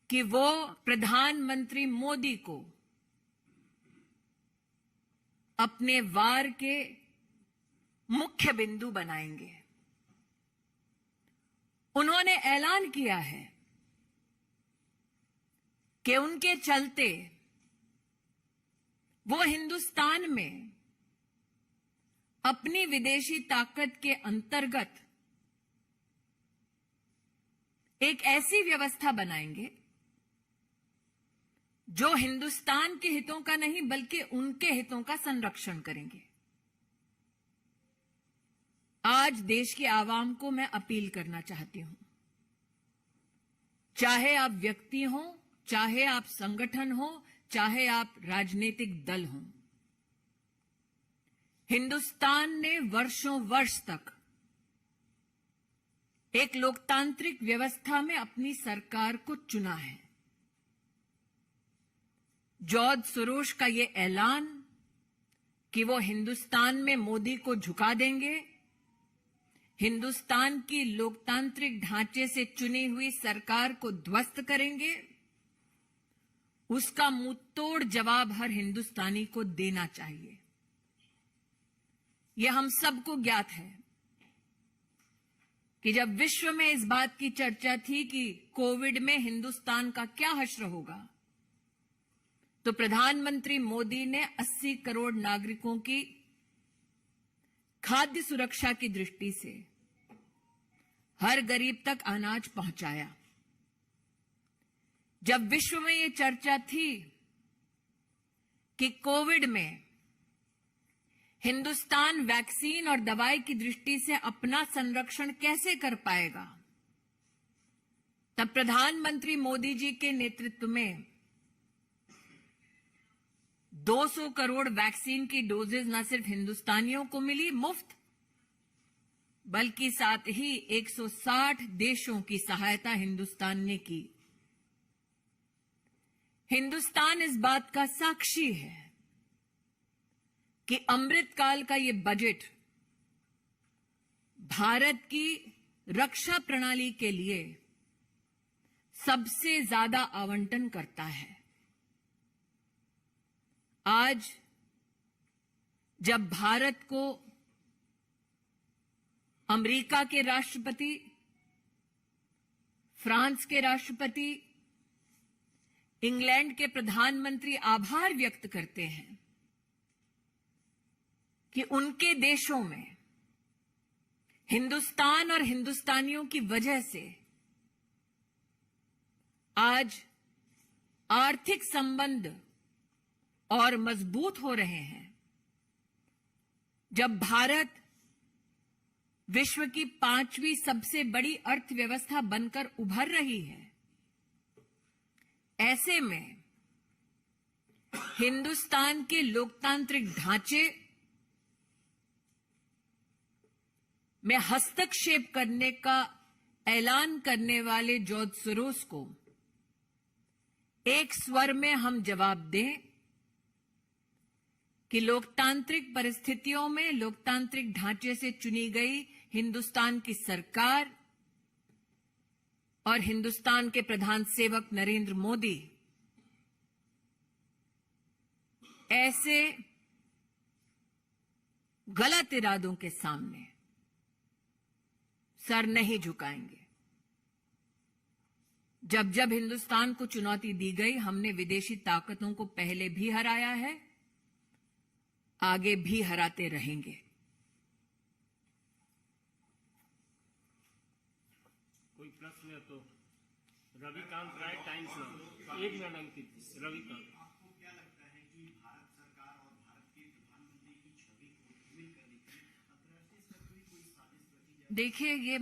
कि वो प्रधानमंत्री मोदी को अपने वार के मुख्य बिंदु बनाएंगे। उन्होंने ऐलान किया है कि उनके चलते वो हिंदुस्तान में अपनी विदेशी ताकत के अंतर्गत एक ऐसी व्यवस्था बनाएंगे जो हिंदुस्तान के हितों का नहीं बल्कि उनके हितों का संरक्षण करेंगे। आज देश की आवाम को मैं अपील करना चाहती हूं, चाहे आप व्यक्ति हो, चाहे आप संगठन हो, चाहे आप राजनीतिक दल हो, हिंदुस्तान ने वर्षों वर्ष तक एक लोकतांत्रिक व्यवस्था में अपनी सरकार को चुना है। जॉर्ज सोरोस का यह ऐलान कि वो हिंदुस्तान में मोदी को झुका देंगे, हिंदुस्तान की लोकतांत्रिक ढांचे से चुनी हुई सरकार को ध्वस्त करेंगे, उसका मुंहतोड़ जवाब हर हिंदुस्तानी को देना चाहिए। यह हम सबको ज्ञात है कि जब विश्व में इस बात की चर्चा थी कि कोविड में हिंदुस्तान का क्या हश्र होगा, तो प्रधानमंत्री मोदी ने 80 करोड़ नागरिकों की खाद्य सुरक्षा की दृष्टि से हर गरीब तक अनाज पहुंचाया। जब विश्व में यह चर्चा थी कि कोविड में हिंदुस्तान वैक्सीन और दवाई की दृष्टि से अपना संरक्षण कैसे कर पाएगा, तब प्रधानमंत्री मोदी जी के नेतृत्व में 200 करोड़ वैक्सीन की डोजेज न सिर्फ हिंदुस्तानियों को मिली मुफ्त, बल्कि साथ ही 160 देशों की सहायता हिंदुस्तान ने की। हिंदुस्तान इस बात का साक्षी है कि अमृतकाल का ये बजट भारत की रक्षा प्रणाली के लिए सबसे ज्यादा आवंटन करता है। आज जब भारत को अमेरिका के राष्ट्रपति, फ्रांस के राष्ट्रपति, इंग्लैंड के प्रधानमंत्री आभार व्यक्त करते हैं कि उनके देशों में हिंदुस्तान और हिंदुस्तानियों की वजह से आज आर्थिक संबंध और मजबूत हो रहे हैं, जब भारत विश्व की 5वीं सबसे बड़ी अर्थव्यवस्था बनकर उभर रही है, ऐसे में हिंदुस्तान के लोकतांत्रिक ढांचे में हस्तक्षेप करने का ऐलान करने वाले जॉर्ज सोरोस को एक स्वर में हम जवाब दें कि लोकतांत्रिक परिस्थितियों में लोकतांत्रिक ढांचे से चुनी गई हिंदुस्तान की सरकार और हिंदुस्तान के प्रधान सेवक नरेंद्र मोदी ऐसे गलत इरादों के सामने सर नहीं झुकाएंगे। जब जब हिंदुस्तान को चुनौती दी गई, हमने विदेशी ताकतों को पहले भी हराया है, आगे भी हराते रहेंगे। कोई प्रश्न है तो रविकांत राय, टाइम्स नाउ। 1 मिनट अंकित। रविकांत, आपको क्या लगता है कि भारत सरकार और भारत के प्रधानमंत्री की छवि को धूमिल करने की अंतर्राष्ट्रीय स्तर पर कोई साजिश रची जाए? देखिए, ये